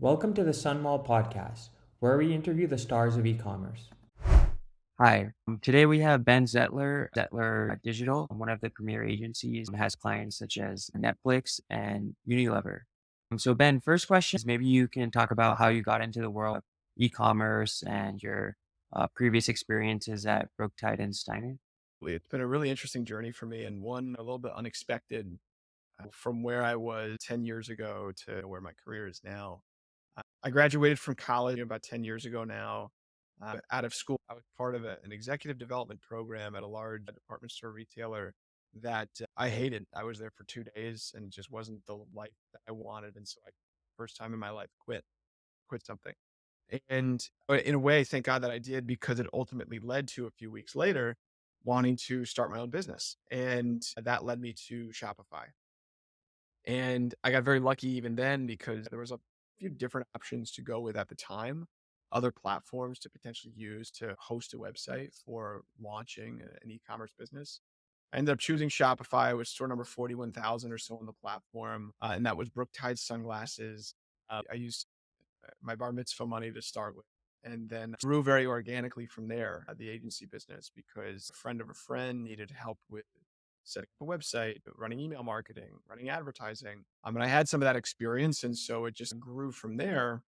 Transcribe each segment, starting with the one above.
Welcome to the Sunmall podcast, where we interview the stars of e-commerce. Hi. Today we have Ben Zettler, Zettler Digital, one of the premier agencies, and has clients such as Netflix and Unilever. So Ben, first question is maybe you can talk about how you got into the world of e-commerce and your previous experiences at Brooktide and Steiner. It's been a really interesting journey for me and one a little bit unexpected from where I was 10 years ago to where my career is now. I graduated from college about 10 years ago now. Out of school, I was part of an executive development program at a large department store retailer that I hated. I was there for 2 days and it just wasn't the life that I wanted. And so I, first time in my life, quit something. And in a way, thank God that I did because it ultimately led to a few weeks later wanting to start my own business. And that led me to Shopify. And I got very lucky even then because there was a few different options to go with at the time, other platforms to potentially use to host a website for launching an e-commerce business. I ended up choosing Shopify. It was store number 41,000 or so on the platform. And that was Brooktide sunglasses. I used my bar mitzvah money to start with. And then grew very organically from there, the agency business, because a friend of a friend needed help with setting up a website, running email marketing, running advertising. And I had some of that experience. And so it just grew from there.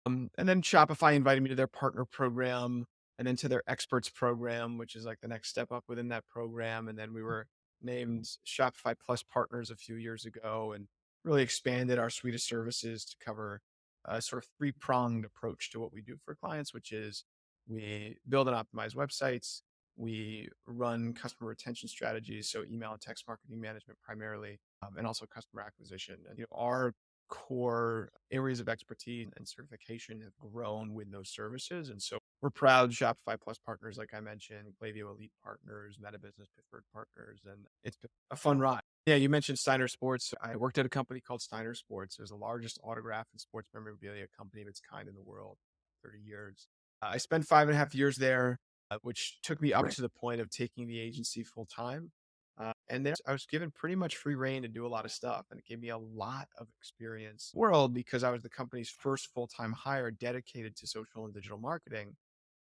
And then Shopify invited me to their partner program and then to their experts program, which is like the next step up within that program. And then we were named Shopify Plus partners a few years ago and really expanded our suite of services to cover a sort of three-pronged approach to what we do for clients, which is we build and optimize websites, we run customer retention strategies, so email and text marketing management primarily, and also customer acquisition. And our core areas of expertise and certification have grown with those services. And so we're proud Shopify Plus partners, like I mentioned, Klaviyo Elite partners, Meta Business Preferred partners, and it's been a fun ride. Yeah, you mentioned Steiner Sports. I worked at a company called Steiner Sports. It was the largest autograph and sports memorabilia company of its kind in the world, 30 years. I spent 5.5 years there, which took me up to the point of taking the agency full time. And there I was given pretty much free reign to do a lot of stuff. And it gave me a lot of experience world because I was the company's first full-time hire dedicated to social and digital marketing.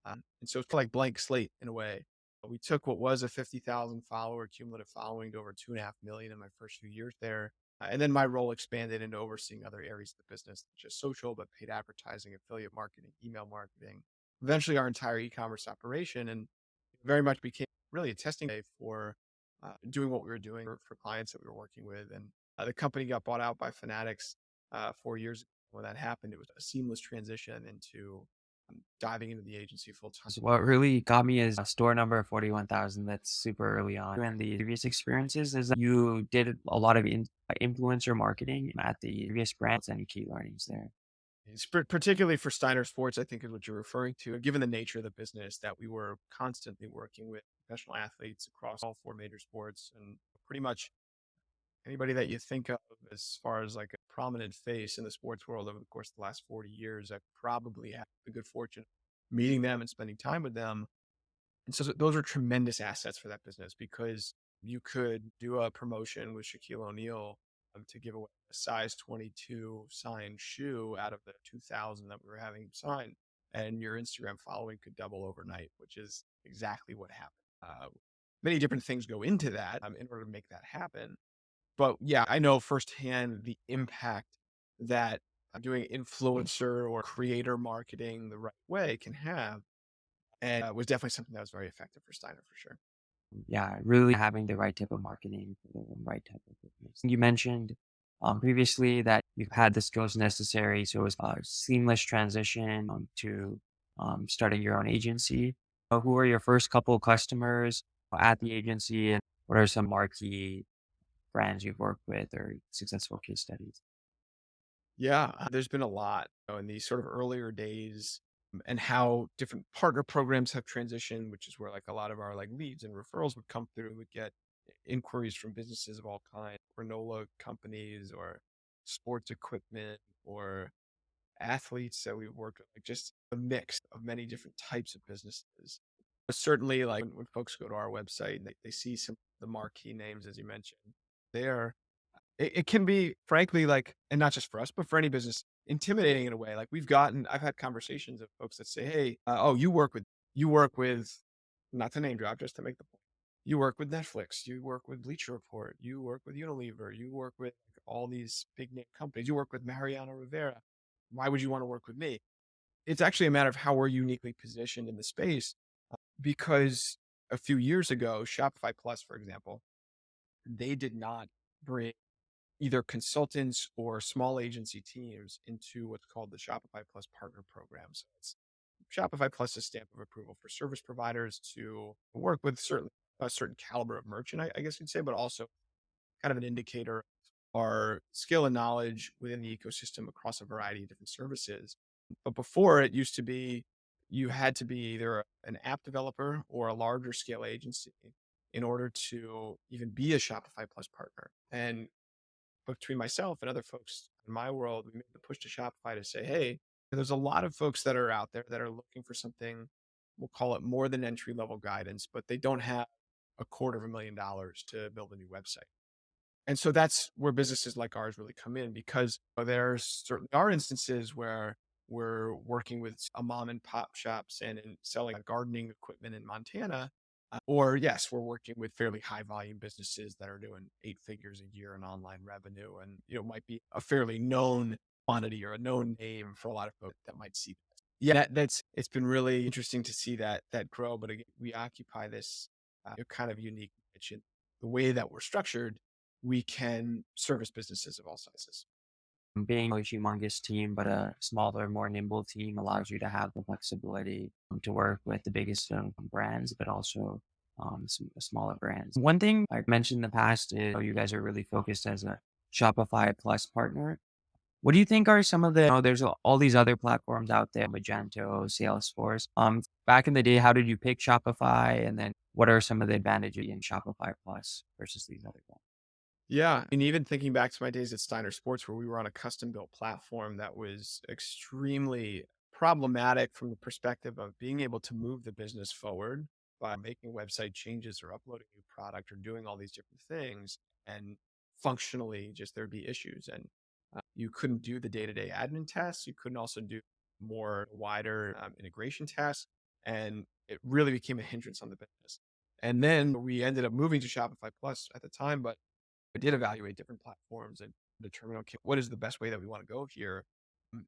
And so it's like blank slate in a way. We took what was a 50,000 follower cumulative following to over 2.5 million in my first few years there. And then my role expanded into overseeing other areas of the business, not just social, but paid advertising, affiliate marketing, email marketing, eventually our entire e-commerce operation. And very much became really a testing day for doing what we were doing for clients that we were working with. And the company got bought out by Fanatics 4 years ago. When that happened, it was a seamless transition into diving into the agency full time. So what really got me is store number 41,000. That's super early on. And the previous experiences is that you did a lot of influencer marketing at the previous brands and key learnings there. It's particularly for Steiner Sports, I think is what you're referring to, given the nature of the business that we were constantly working with professional athletes across all four major sports and pretty much anybody that you think of as far as like a prominent face in the sports world over the course of the last 40 years, I've probably had the good fortune of meeting them and spending time with them. And so those are tremendous assets for that business because you could do a promotion with Shaquille O'Neal to give away a size 22 signed shoe out of the 2,000 that we were having him sign. And your Instagram following could double overnight, which is exactly what happened. Many different things go into that in order to make that happen. But yeah, I know firsthand the impact that doing influencer or creator marketing the right way can have. And was definitely something that was very effective for Steiner for sure. Yeah, really having the right type of marketing for the right type of business. You mentioned previously that you've had the skills necessary, so it was a seamless transition to starting your own agency. Who were your first couple of customers at the agency, and what are some marquee brands you've worked with or successful case studies? Yeah, there's been a lot in these sort of earlier days and how different partner programs have transitioned, which is where like a lot of our like leads and referrals would come through. We would get inquiries from businesses of all kinds, granola companies or sports equipment or athletes that we've worked with, like just a mix of many different types of businesses. But certainly, like when folks go to our website and they see some of the marquee names, as you mentioned, there. it can be frankly like, and not just for us, but for any business, intimidating in a way. Like I've had conversations of folks that say, "Hey, oh, you work with," not to name drop, just to make the point. You work with Netflix, you work with Bleacher Report, you work with Unilever, you work with all these big name companies, you work with Mariano Rivera. Why would you want to work with me? It's actually a matter of how we're uniquely positioned in the space because a few years ago, Shopify Plus, for example, they did not bring either consultants or small agency teams into what's called the Shopify Plus Partner Program. So it's Shopify Plus's stamp of approval for service providers to work with a certain caliber of merchant, I guess you'd say, but also kind of an indicator of our skill and knowledge within the ecosystem across a variety of different services. But before, it used to be you had to be either an app developer or a larger scale agency in order to even be a Shopify Plus partner. And between myself and other folks in my world, we made the push to Shopify to say, hey, there's a lot of folks that are out there that are looking for something, we'll call it more than entry level guidance, but they don't have $250,000 to build a new website. And so that's where businesses like ours really come in, because there certainly are instances where we're working with a mom and pop shops and selling gardening equipment in Montana. Or yes, we're working with fairly high volume businesses that are doing 8 figures a year in online revenue, and might be a fairly known quantity or a known name for a lot of folks that might see that. Yeah, that's it's been really interesting to see that grow. But again, we occupy this kind of unique niche. And the way that we're structured, we can service businesses of all sizes. Being a humongous team, but a smaller, more nimble team allows you to have the flexibility to work with the biggest brands, but also some smaller brands. One thing I mentioned in the past is you guys are really focused as a Shopify Plus partner. What do you think are some of the, there's all these other platforms out there, Magento, Salesforce. Back in the day, how did you pick Shopify? And then what are some of the advantages in Shopify Plus versus these other ones? Yeah. And even thinking back to my days at Steiner Sports, where we were on a custom built platform that was extremely problematic from the perspective of being able to move the business forward by making website changes or uploading new product or doing all these different things. And functionally, just there'd be issues. And you couldn't do the day to day admin tasks. You couldn't also do more wider integration tasks. And it really became a hindrance on the business. And then we ended up moving to Shopify Plus at the time, but I did evaluate different platforms and determine, okay, what is the best way that we want to go here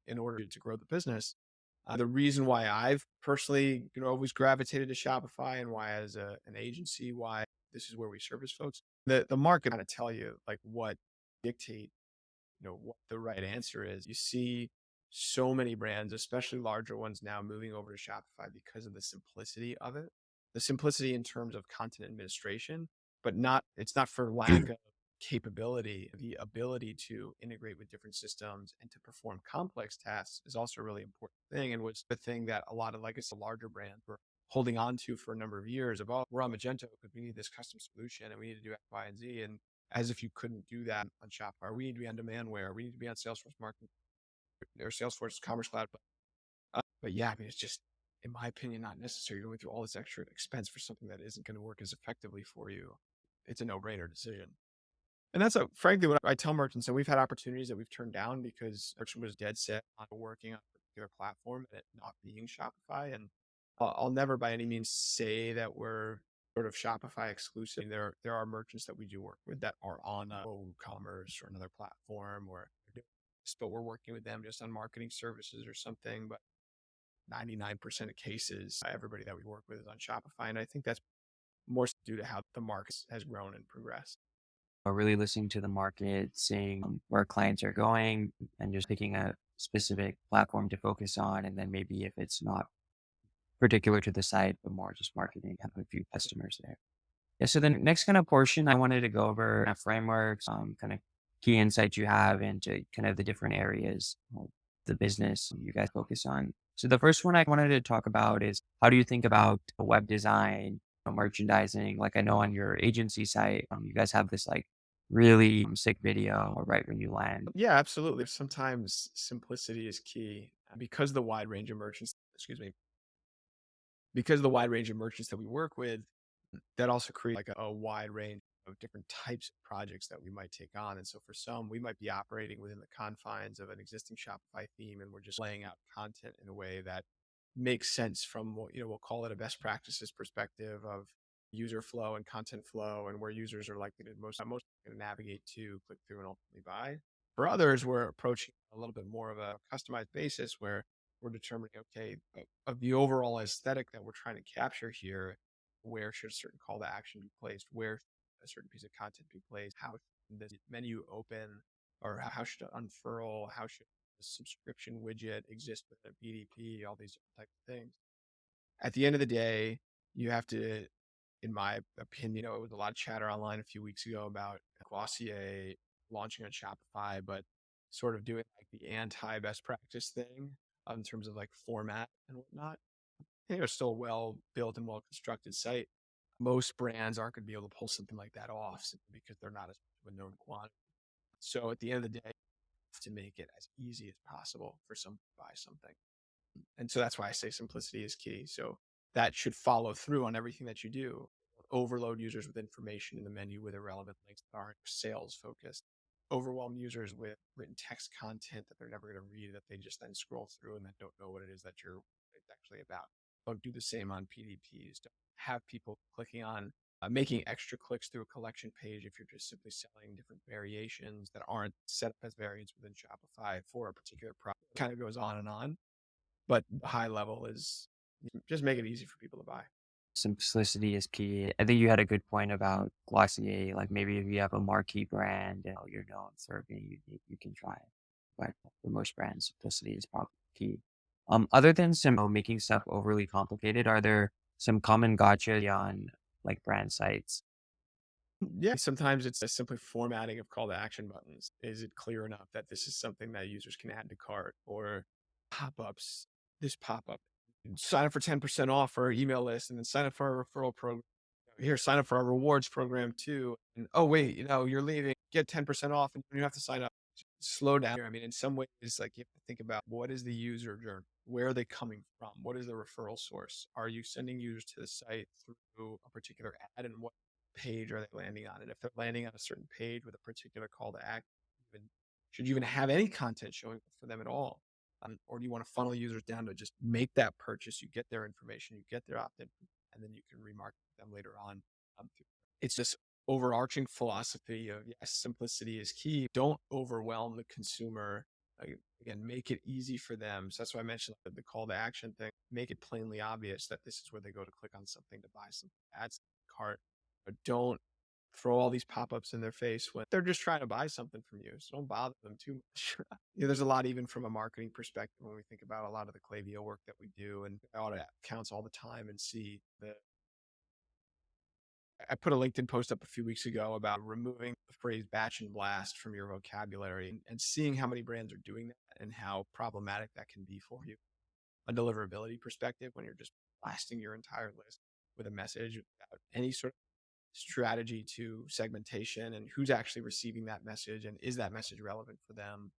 in order to grow the business. The reason why I've personally, always gravitated to Shopify and why as an agency, why this is where we service folks, the market kind of tell you like what dictate what the right answer is. You see so many brands, especially larger ones now moving over to Shopify because of the simplicity of it. The simplicity in terms of content administration, but it's not for lack of capability. The ability to integrate with different systems and to perform complex tasks is also a really important thing, and was the thing that a lot of legacy larger brands were holding on to for a number of years of, oh, we're on Magento because we need this custom solution and we need to do X, Y, and Z. And as if you couldn't do that on Shopify. We need to be on Demandware. We need to be on Salesforce Marketing or Salesforce Commerce Cloud. But yeah, I mean, it's just, in my opinion, not necessary. You're going through all this extra expense for something that isn't going to work as effectively for you. It's a no-brainer decision. And that's frankly what I tell merchants. And we've had opportunities that we've turned down because merchant was dead set on working on a particular platform and it not being Shopify. And I'll never by any means say that we're sort of Shopify exclusive. I mean, there are merchants that we do work with that are on WooCommerce or another platform, or but we're working with them just on marketing services or something. But 99% of cases, everybody that we work with is on Shopify. And I think that's more due to how the market has grown and progressed. Really listening to the market, seeing where clients are going, and just picking a specific platform to focus on. And then maybe if it's not particular to the site, but more just marketing, have a few customers there. Yeah. So the next kind of portion, I wanted to go over frameworks, kind of key insights you have into kind of the different areas of the business you guys focus on. So the first one I wanted to talk about is, how do you think about web design, merchandising? Like I know on your agency site, you guys have this like really sick video right when you land. Yeah, absolutely. Sometimes simplicity is key because the wide range of merchants, excuse me, because of the wide range of merchants that we work with, that also create like a wide range of different types of projects that we might take on. And so for some, we might be operating within the confines of an existing Shopify theme, and we're just laying out content in a way that makes sense from what, we'll call it a best practices perspective of user flow and content flow, and where users are likely to most going to navigate to, click through, and ultimately buy. For others, we're approaching a little bit more of a customized basis where we're determining, okay, of the overall aesthetic that we're trying to capture here, where should a certain call to action be placed? Where should a certain piece of content be placed? How should this menu open, or how should it unfurl? How should the subscription widget exist within a PDP? All these different types of things. At the end of the day, you have to, in my opinion, it was a lot of chatter online a few weeks ago about Glossier launching on Shopify, but sort of doing like the anti best practice thing in terms of like format and whatnot. I think it's still a well built and well constructed site. Most brands aren't going to be able to pull something like that off simply because they're not as much of a known quantity. So at the end of the day, you have to make it as easy as possible for someone to buy something. And so that's why I say simplicity is key. So that should follow through on everything that you do. Overload users with information in the menu with irrelevant links that aren't sales focused. Overwhelm users with written text content that they're never going to read, that they just then scroll through and then don't know what it is that it's actually about. Don't do the same on PDPs. Don't have people clicking on making extra clicks through a collection page if you're just simply selling different variations that aren't set up as variants within Shopify for a particular product. It kind of goes on and on. But high level is just make it easy for people to buy. Simplicity is key. I think you had a good point about Glossier. Like maybe if you have a marquee brand and you're known for being unique, you can try it. But for most brands, simplicity is probably key. Other than making stuff overly complicated, are there some common gotcha on like brand sites? Yeah, sometimes it's a simply formatting of call to action buttons. Is it clear enough that this is something that users can add to cart, or pop-ups? This pop-up, sign up for 10% off our email list, and then sign up for our referral program. Here, sign up for our rewards program too. And oh wait, you're leaving, get 10% off, and you have to sign up. Slow down. I mean, in some ways, like you have to think about what is the user journey? Where are they coming from? What is the referral source? Are you sending users to the site through a particular ad, and what page are they landing on? And if they're landing on a certain page with a particular call to action, should you even have any content showing for them at all? Or do you want to funnel users down to just make that purchase? You get their information, you get their opt-in, and then you can remarket them later on. It's this overarching philosophy of, yes, simplicity is key. Don't overwhelm the consumer. Again, make it easy for them. So that's why I mentioned the call to action thing. Make it plainly obvious that this is where they go to click on something to buy something. Add some cart. But don't throw all these pop-ups in their face when they're just trying to buy something from you. So don't bother them too much. There's a lot even from a marketing perspective when we think about a lot of the Klaviyo work that we do, and I audit accounts all the time and see I put a LinkedIn post up a few weeks ago about removing the phrase batch and blast from your vocabulary, and seeing how many brands are doing that and how problematic that can be for you. A deliverability perspective, when you're just blasting your entire list with a message without any sort of strategy to segmentation and who's actually receiving that message and is that message relevant for them.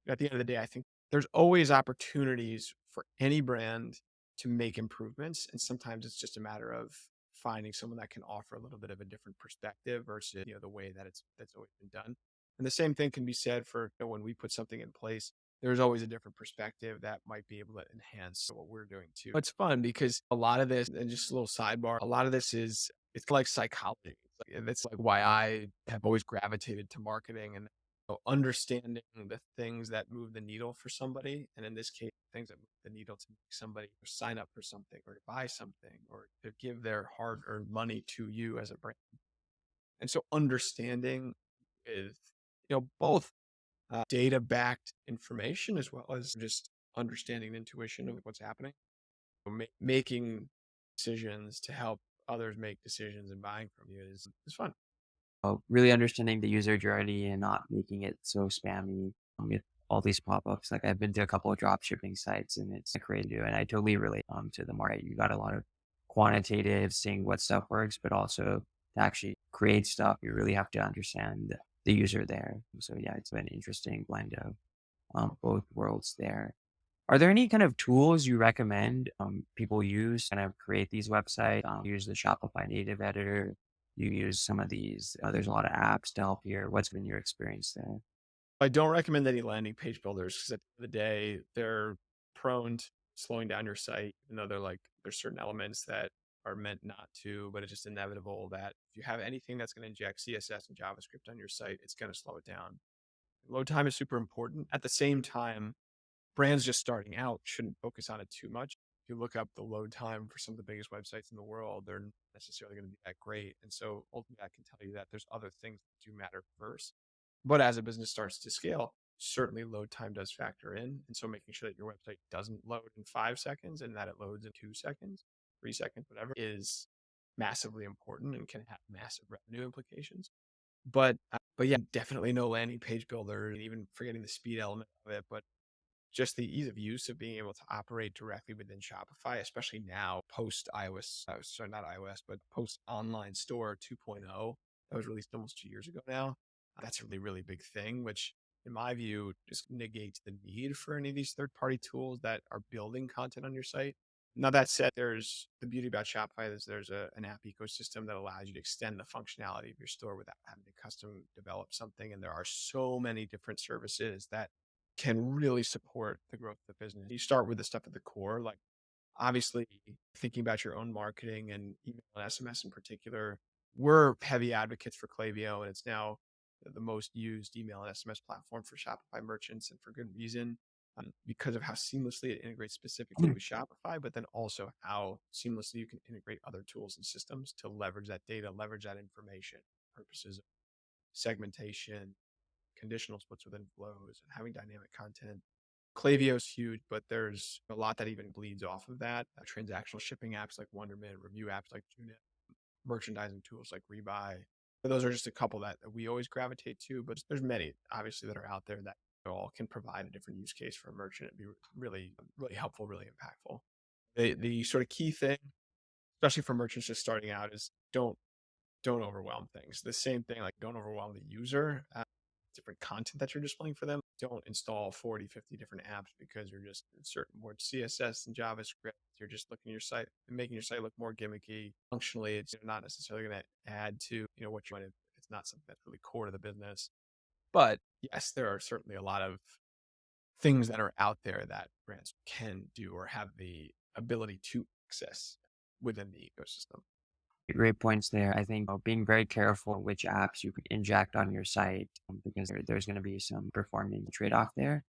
At the end of the day, I think there's always opportunities for any brand to make improvements. And sometimes it's just a matter of finding someone that can offer a little bit of a different perspective versus, the way that that's always been done. And the same thing can be said for, when we put something in place, there's always a different perspective that might be able to enhance what we're doing too. It's fun because a lot of this, and just a little sidebar, a lot of this it's like psychology. That's like why I have always gravitated to marketing, and understanding the things that move the needle for somebody. And in this case, things that move the needle to make somebody sign up for something or to buy something or to give their hard earned money to you as a brand. And so understanding with, both data backed information as well as just understanding the intuition of what's happening, making decisions to help others make decisions and buying from you is fun. Really understanding the user journey and not making it so spammy with all these pop-ups. Like I've been to a couple of drop shipping sites and it's crazy to do. And I totally relate to the market. You got a lot of quantitative, seeing what stuff works, but also to actually create stuff, you really have to understand the user there. So yeah, it's an interesting blend of both worlds there. Are there any kind of tools you recommend people use to kind of create these websites? Use the Shopify native editor, you use some of these? There's a lot of apps to help here. What's been your experience there? I don't recommend any landing page builders because at the end of the day, they're prone to slowing down your site, even though there's certain elements that are meant not to, but it's just inevitable that if you have anything that's going to inject CSS and JavaScript on your site, it's going to slow it down. Load time is super important. At the same time, brands just starting out shouldn't focus on it too much. If you look up the load time for some of the biggest websites in the world, they're not necessarily going to be that great. And so ultimately, I can tell you that there's other things that do matter first. But as a business starts to scale, certainly load time does factor in. And so making sure that your website doesn't load in 5 seconds and that it loads in 2 seconds, 3 seconds, whatever, is massively important and can have massive revenue implications. But yeah, definitely no landing page builder, and even forgetting the speed element of it. But just the ease of use of being able to operate directly within Shopify, especially now post iOS, sorry, not iOS, but post online store 2.0 that was released almost 2 years ago now. That's a really, really big thing, which in my view just negates the need for any of these third-party tools that are building content on your site. Now, that said, there's the beauty about Shopify is there's an app ecosystem that allows you to extend the functionality of your store without having to custom develop something. And there are so many different services that can really support the growth of the business. You start with the stuff at the core, like obviously thinking about your own marketing and email and SMS in particular. We're heavy advocates for Klaviyo, and it's now the most used email and SMS platform for Shopify merchants, and for good reason, because of how seamlessly it integrates specifically with Shopify, but then also how seamlessly you can integrate other tools and systems to leverage that data, leverage that information, purposes of segmentation, conditional splits within flows, and having dynamic content. Klaviyo is huge, but there's a lot that even bleeds off of that. Transactional shipping apps like Wonderman, review apps like Junit, merchandising tools like Rebuy. But those are just a couple that we always gravitate to, but there's many obviously that are out there that all can provide a different use case for a merchant. It'd be really, really helpful, really impactful. The sort of key thing, especially for merchants just starting out, is don't overwhelm things. The same thing, like don't overwhelm the user. Different content that you're displaying for them. Don't install 40, 50 different apps because you're just inserting more CSS and JavaScript. You're just looking at your site and making your site look more gimmicky. Functionally, it's not necessarily going to add to what you want. It's not something that's really core to the business. But yes, there are certainly a lot of things that are out there that brands can do or have the ability to access within the ecosystem. Great points there. I think being very careful which apps you can inject on your site because there's going to be some performance trade-off there.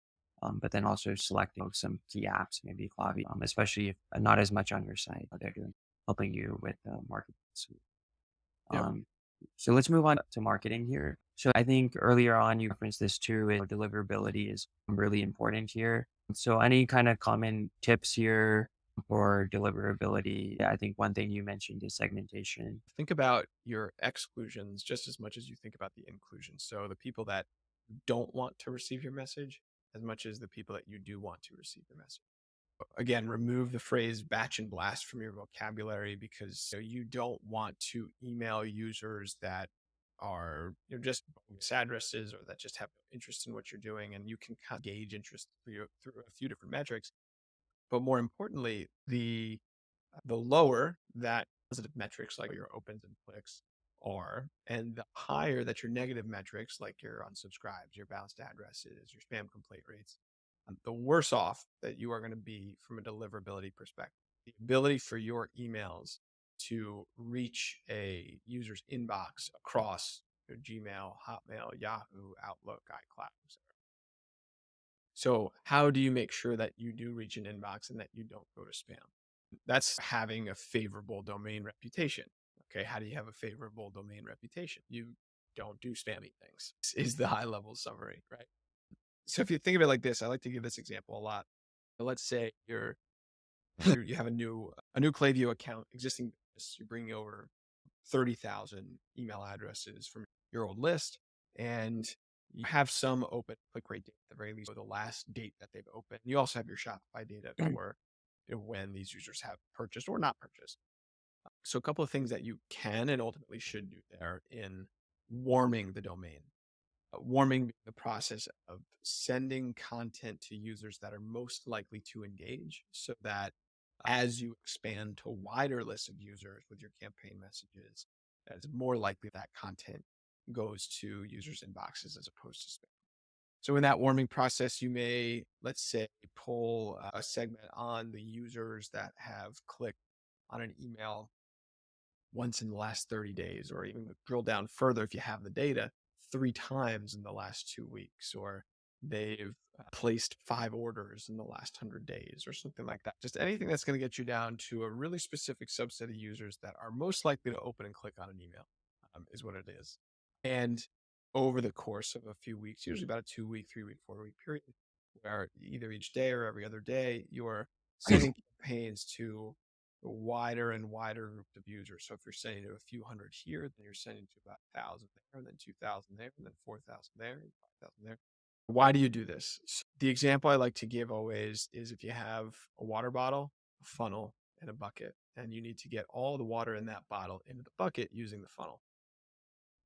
But then also selecting some key apps, maybe Klaviyo, especially if not as much on your site, but they're doing helping you with marketing. Yep. Um, so let's move on to marketing here. So I think earlier on you referenced this too, deliverability is really important here. So any kind of common tips here for deliverability? I think one thing you mentioned is segmentation. Think about your exclusions just as much as you think about the inclusions. So the people that don't want to receive your message as much as the people that you do want to receive your message. Again, remove the phrase batch and blast from your vocabulary because you don't want to email users that are just bogus addresses or that just have no interest in what you're doing. And you can kind of gauge interest through a few different metrics. But more importantly, the lower that positive metrics like your opens and clicks are, and the higher that your negative metrics like your unsubscribes, your bounced addresses, your spam complaint rates, the worse off that you are going to be from a deliverability perspective. The ability for your emails to reach a user's inbox across your Gmail, Hotmail, Yahoo, Outlook, iCloud, etc. So how do you make sure that you do reach an inbox and that you don't go to spam? That's having a favorable domain reputation. Okay, how do you have a favorable domain reputation? You don't do spammy things. This is the high level summary, right? So if you think of it like this, I like to give this example a lot. Let's say you have a new Klaviyo account, existing business. You're bringing over 30,000 email addresses from your old list, and you have some open click rate data at the very least, or the last date that they've opened. You also have your Shopify data for when these users have purchased or not purchased. So a couple of things that you can and ultimately should do there in warming the domain. Warming the process of sending content to users that are most likely to engage so that as you expand to wider lists of users with your campaign messages, It's more likely that content goes to users' inboxes as opposed to spam. So in that warming process, you may, let's say, pull a segment on the users that have clicked on an email once in the last 30 days, or even drill down further if you have the data, 3 times in the last 2 weeks, or they've placed 5 orders in the last 100 days, or something like that. Just anything that's going to get you down to a really specific subset of users that are most likely to open and click on an email, is what it is. And over the course of a few weeks, usually about a 2 week, 3 week, 4 week period, where either each day or every other day, you're sending campaigns to a wider and wider group of users. So if you're sending to a few hundred here, then you're sending to about 1,000 there, and then 2,000 there, and then 4,000 there, and 5,000 there. Why do you do this? So the example I like to give always is if you have a water bottle, a funnel, and a bucket, and you need to get all the water in that bottle into the bucket using the funnel.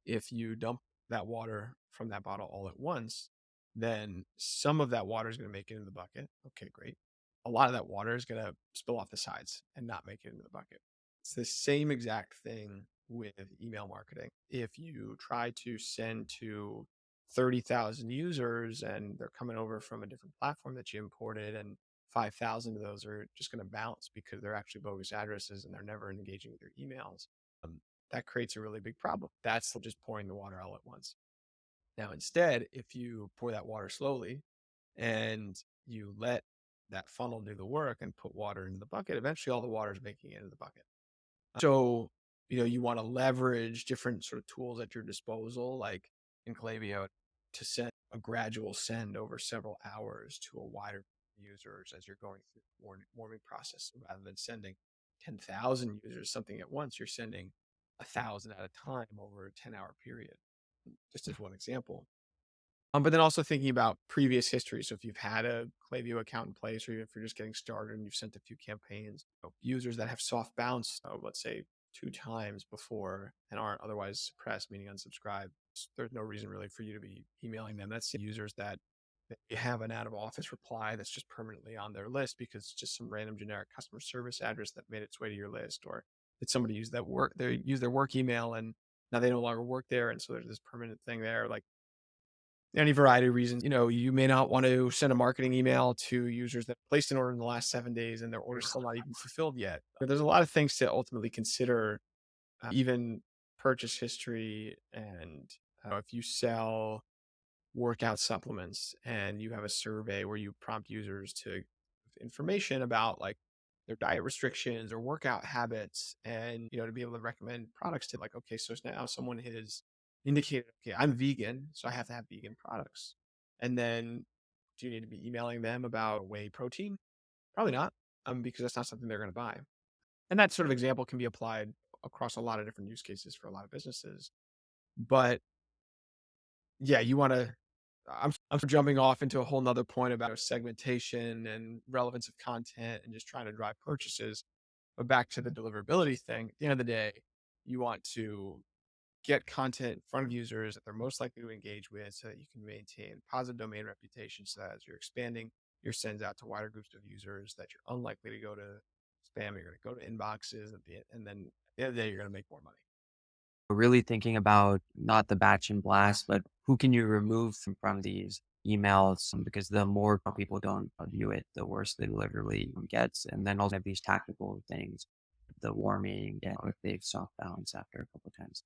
If you dump that water from that bottle all at once, then some of that water is going to make it into the bucket. Okay, great. A lot of that water is going to spill off the sides and not make it into the bucket. It's the same exact thing with email marketing. If you try to send to 30,000 users and they're coming over from a different platform that you imported, and 5,000 of those are just going to bounce because they're actually bogus addresses and they're never engaging with your emails. That creates a really big problem. That's just pouring the water all at once. Now, instead, if you pour that water slowly and you let that funnel do the work and put water into the bucket, eventually all the water is making it into the bucket. So, you want to leverage different sort of tools at your disposal, like in Klaviyo, to send a gradual send over several hours to a wider users as you're going through the warming process. Rather than sending 10,000 users something at once, you're sending 1,000 at a time over a 10-hour period, just as one example. But then also thinking about previous history. So if you've had a Klaviyo account in place, or even if you're just getting started and you've sent a few campaigns, users that have soft bounce, let's say 2 times before and aren't otherwise suppressed, meaning unsubscribed, there's no reason really for you to be emailing them. That's users that you have an out of office reply that's just permanently on their list because it's just some random generic customer service address that made its way to your list, or did somebody use they use their work email and now they no longer work there. And so there's this permanent thing there. Like, any variety of reasons. You may not want to send a marketing email to users that placed an order in the last 7 days and their order's still not even fulfilled yet. There's a lot of things to ultimately consider, even purchase history. And if you sell workout supplements and you have a survey where you prompt users to information about like their diet restrictions or workout habits, and to be able to recommend products to, like, okay, so now someone has indicated, okay, I'm vegan, so I have to have vegan products. And then do you need to be emailing them about whey protein? Probably not, because that's not something they're going to buy. And that sort of example can be applied across a lot of different use cases for a lot of businesses. But yeah, you want to. I'm jumping off into a whole nother point about segmentation and relevance of content and just trying to drive purchases. But back to the deliverability thing, at the end of the day, you want to get content in front of users that they're most likely to engage with so that you can maintain positive domain reputation, so that as you're expanding your sends out to wider groups of users, that you're unlikely to go to spam, you're going to go to inboxes, and then at the end of the day, you're going to make more money. Really thinking about not the batch and blast, but who can you remove from these emails? Because the more people don't view it, the worse the delivery gets. And then also have these tactical things, the warming, and if they've soft balance after a couple times.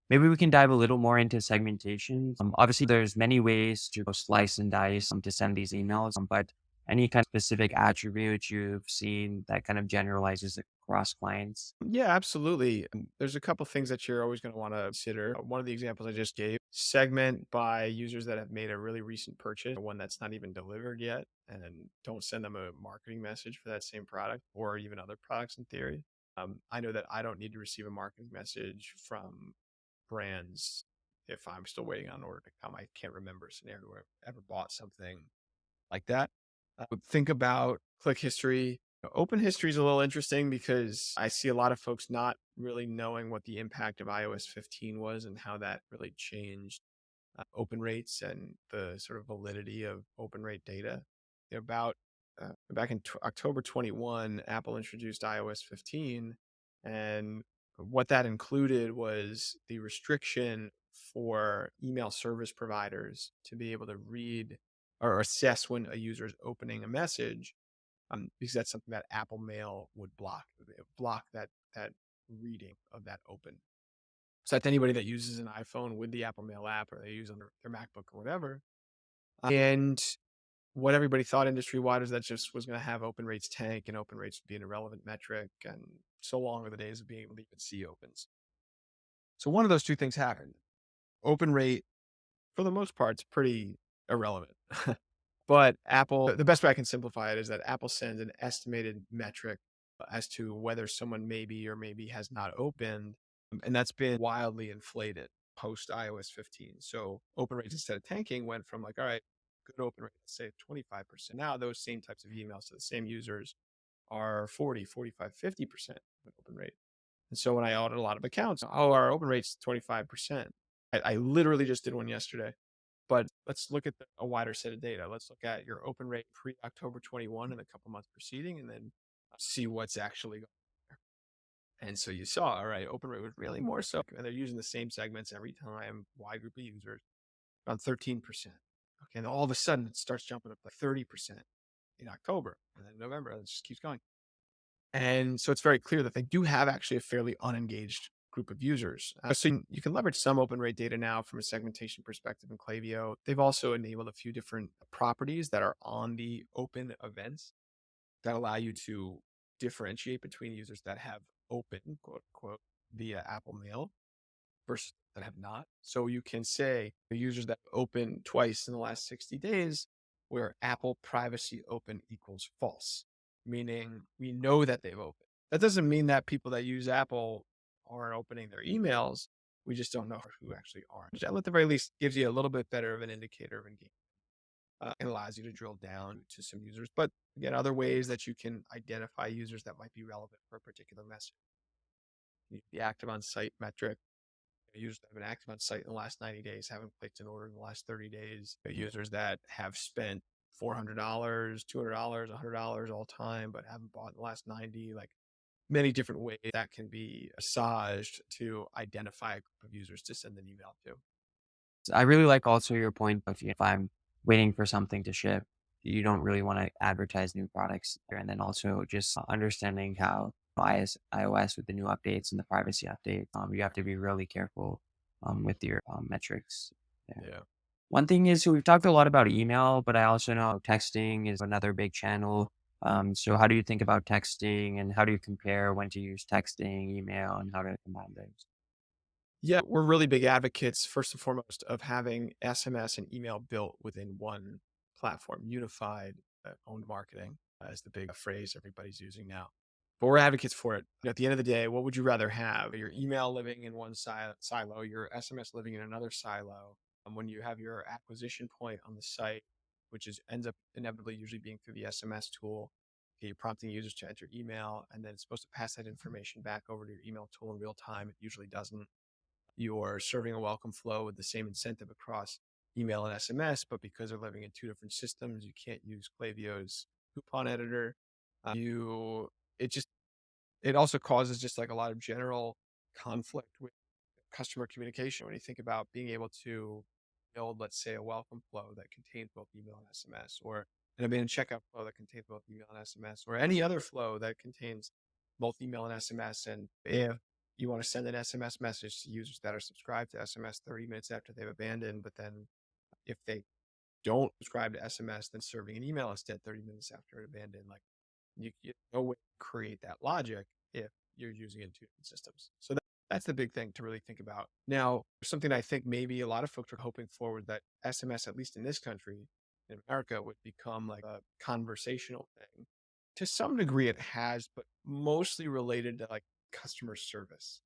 Maybe we can dive a little more into segmentation. Obviously, there's many ways to go slice and dice to send these emails, but any kind of specific attribute you've seen that kind of generalizes across clients? Yeah, absolutely. There's a couple things that you're always going to want to consider. One of the examples I just gave, segment by users that have made a really recent purchase, one that's not even delivered yet, and don't send them a marketing message for that same product or even other products in theory. I know that I don't need to receive a marketing message from brands if I'm still waiting on an order to come. I can't remember a scenario where I've ever bought something like that. Think about click history. Open history is a little interesting because I see a lot of folks not really knowing what the impact of iOS 15 was and how that really changed open rates and the sort of validity of open rate data. About back in October 21, Apple introduced iOS 15, and What that included was the restriction for email service providers to be able to read or assess when a user is opening a message, because that's something that Apple Mail would block. It would block that reading of that open. So that anybody that uses an iPhone with the Apple Mail app or they use on their MacBook or whatever, and what everybody thought industry wide is that just was going to have open rates tank and open rates would be an irrelevant metric. And so long are the days of being able to even see opens. So one of those two things happened. Open rate, for the most part, is pretty irrelevant. But Apple, the best way I can simplify it is that Apple sends an estimated metric as to whether someone maybe or maybe has not opened. And that's been wildly inflated post iOS 15. So open rates instead of tanking went from like, all right, good open rate, let's say 25%. Now those same types of emails to the same users are 40, 45, 50% open rate. And so when I audit a lot of accounts, oh, our open rate's 25%. I literally just did one yesterday. But let's look at a wider set of data. Let's look at your open rate pre-October 21 and a couple months preceding, and then see what's actually going on there. And so you saw, all right, open rate was really more so, and they're using the same segments every time, wide group of users, around 13%. Okay, and all of a sudden it starts jumping up like 30% in October, and then November, and it just keeps going. And so it's very clear that they do have actually a fairly unengaged group of users. So you can leverage some open rate data now from a segmentation perspective in Klaviyo. They've also enabled a few different properties that are on the open events that allow you to differentiate between users that have open, quote unquote, via Apple Mail versus that have not. So you can say the users that open twice in the last 60 days, where Apple privacy open equals false, meaning we know that they've opened. That doesn't mean that people that use Apple aren't opening their emails. We just don't know who actually are. Which at the very least gives you a little bit better of an indicator of engagement and allows you to drill down to some users. But again, other ways that you can identify users that might be relevant for a particular message. The active on site metric. Users that have been active on site in the last 90 days, haven't placed an order in the last 30 days. Users that have spent $400, $200, $100 all time, but haven't bought in the last 90, like many different ways that can be massaged to identify a group of users to send an email to. I really like also your point of if I'm waiting for something to ship, you don't really want to advertise new products there. And then also just understanding how iOS with the new updates and the privacy updates, you have to be really careful with your metrics there. Yeah. One thing is, so we've talked a lot about email, but I also know texting is another big channel. So how do you think about texting and how do you compare when to use texting, email, and how to combine those? Yeah, we're really big advocates, first and foremost, of having SMS and email built within one platform, unified owned marketing is the big phrase everybody's using now. But we're advocates for it. At the end of the day, what would you rather have? Your email living in one silo, your SMS living in another silo. And when you have your acquisition point on the site, which ends up inevitably usually being through the SMS tool, okay, you're prompting users to enter email, and then it's supposed to pass that information back over to your email tool in real time. It usually doesn't. You're serving a welcome flow with the same incentive across email and SMS, but because they're living in two different systems, you can't use Klaviyo's coupon editor. You it just it also causes just like a lot of general conflict with customer communication when you think about being able to build, let's say, a welcome flow that contains both email and SMS, or an abandoned checkout flow that contains both email and SMS, or any other flow that contains both email and SMS. And if you want to send an SMS message to users that are subscribed to SMS 30 minutes after they've abandoned, but then if they don't subscribe to SMS, then serving an email instead 30 minutes after it abandoned, like you no way to create that logic if you're using it in two different systems. So that's the big thing to really think about. Now, something I think maybe a lot of folks are hoping forward that SMS, at least in this country, in America, would become like a conversational thing. To some degree, it has, but mostly related to like customer service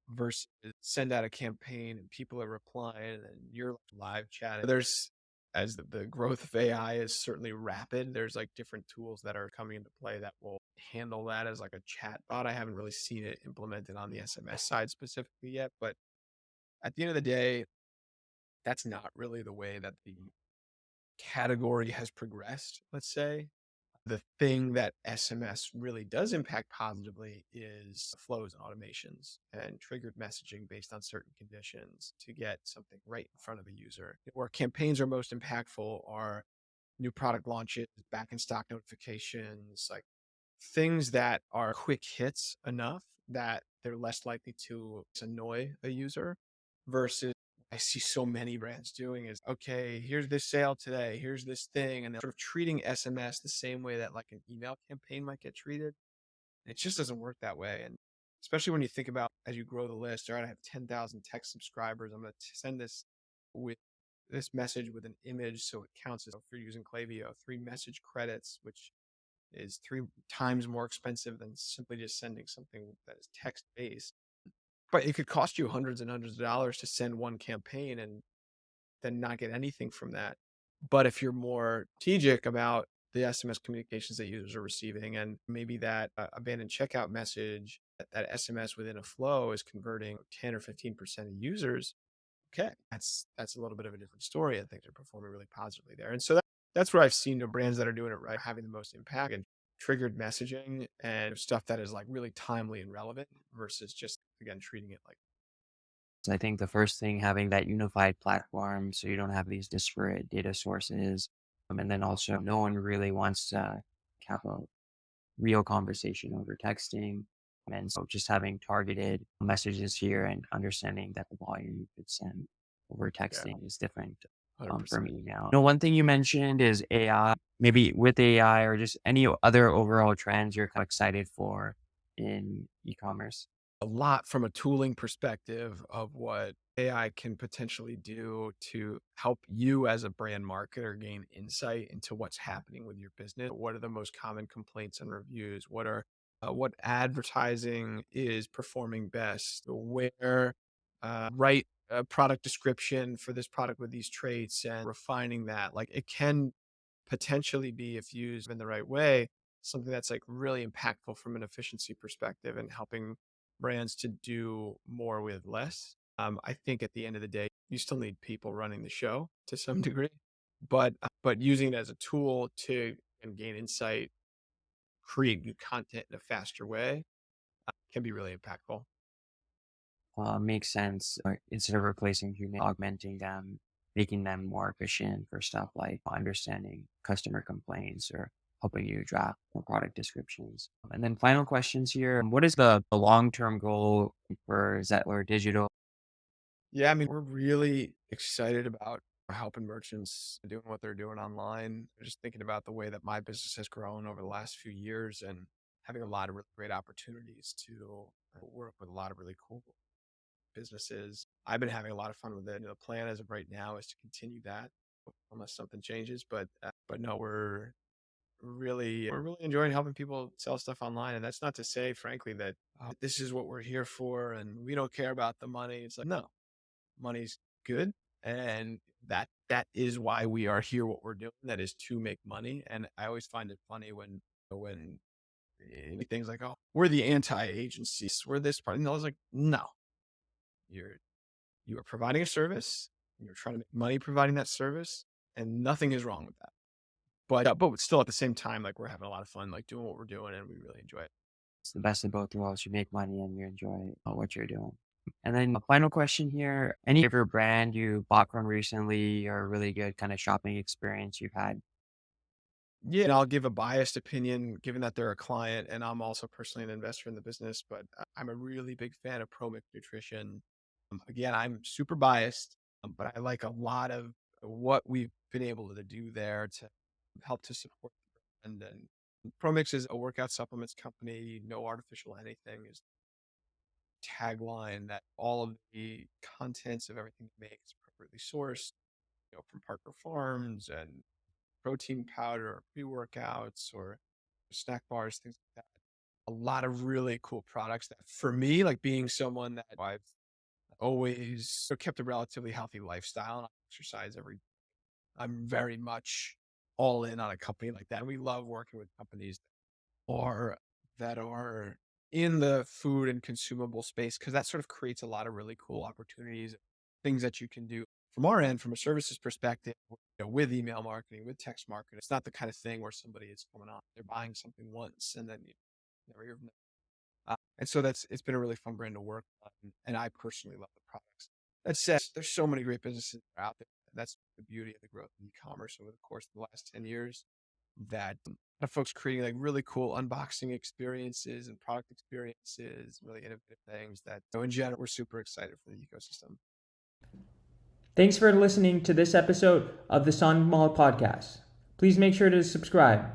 versus send out a campaign and people are replying and you're live chatting. There's as the growth of AI is certainly rapid, there's like different tools that are coming into play that will handle that as like a chat bot. I haven't really seen it implemented on the SMS side specifically yet, but at the end of the day, that's not really the way that the category has progressed, let's say. The thing that SMS really does impact positively is flows and automations and triggered messaging based on certain conditions to get something right in front of the user. Where campaigns are most impactful are new product launches, back in stock notifications, like things that are quick hits enough that they're less likely to annoy a user versus I see so many brands doing is, okay, here's this sale today, here's this thing, and they're sort of treating SMS the same way that like an email campaign might get treated. It just doesn't work that way. And especially when you think about as you grow the list, all right, I have 10,000 text subscribers. I'm going to send with this message with an image so it counts as, if you're using Klaviyo, 3 message credits, which is 3 times more expensive than simply just sending something that is text based. But it could cost you hundreds and hundreds of dollars to send one campaign and then not get anything from that. But if you're more strategic about the SMS communications that users are receiving, and maybe that abandoned checkout message, that SMS within a flow is converting 10 or 15% of users, okay, that's a little bit of a different story. I think they're performing really positively there. And so that's where I've seen the brands that are doing it right having the most impact and triggered messaging and stuff that is like really timely and relevant versus just again treating it like So I think the first thing, having that unified platform so you don't have these disparate data sources. And then also, no one really wants to have a real conversation over texting. And so just having targeted messages here and understanding that the volume you could send over yeah, texting is different 100%. from email. One thing you mentioned is AI. Maybe with AI or just any other overall trends you're kind of excited for in e-commerce. A lot from a tooling perspective of what AI can potentially do to help you as a brand marketer gain insight into what's happening with your business. What are the most common complaints and reviews? What advertising is performing best? Where write a product description for this product with these traits and refining that. Like it can potentially be, if used in the right way, something that's like really impactful from an efficiency perspective and helping brands to do more with less. I think at the end of the day, you still need people running the show to some degree, but using it as a tool to and gain insight, create new content in a faster way can be really impactful. Makes sense. Instead of replacing human, augmenting them, making them more efficient for stuff like understanding customer complaints or helping you draft more product descriptions. And then final questions here. What is the long-term goal for Zettler Digital? Yeah, I mean, we're really excited about helping merchants doing what they're doing online. Just thinking about the way that my business has grown over the last few years and having a lot of really great opportunities to work with a lot of really cool businesses. I've been having a lot of fun with it. The plan as of right now is to continue that unless something changes. But no, we're really enjoying helping people sell stuff online. And that's not to say, frankly, that this is what we're here for and we don't care about the money. It's like no, money's good, and that is why we are here. What we're doing, that is to make money. And I always find it funny when things like, oh, we're the anti-agencies, we're this part, and I was like, no, you're you are providing a service, you're trying to make money providing that service, and nothing is wrong with that. But still at the same time, like we're having a lot of fun, like doing what we're doing, and we really enjoy it. It's the best of both worlds. You make money and you enjoy what you're doing. And then a final question here. Any favorite brand you bought from recently or really good kind of shopping experience you've had? Yeah, and I'll give a biased opinion given that they're a client and I'm also personally an investor in the business, but I'm a really big fan of ProMix Nutrition. Again, I'm super biased, but I like a lot of what we've been able to do there to help to support the brand. And ProMix is a workout supplements company, no artificial anything is tagline that all of the contents of everything they make is appropriately sourced, from Parker Farms and protein powder or pre-workouts or snack bars, things like that. A lot of really cool products that for me, like being someone that I've always kept a relatively healthy lifestyle and I exercise every, I'm very much all in on a company like that. And we love working with companies that are in the food and consumable space because that sort of creates a lot of really cool opportunities, things that you can do from our end, from a services perspective, with email marketing, with text marketing, it's not the kind of thing where somebody is coming on, they're buying something once and then you never hear from them. And so it's been a really fun brand to work on. And I personally love the products. That said, there's so many great businesses out there. That's the beauty of the growth of e-commerce over the course of the last 10 years, that a lot of folks creating like really cool unboxing experiences and product experiences, really innovative things that, in general, we're super excited for the ecosystem. Thanks for listening to this episode of the Sun Mall Podcast. Please make sure to subscribe.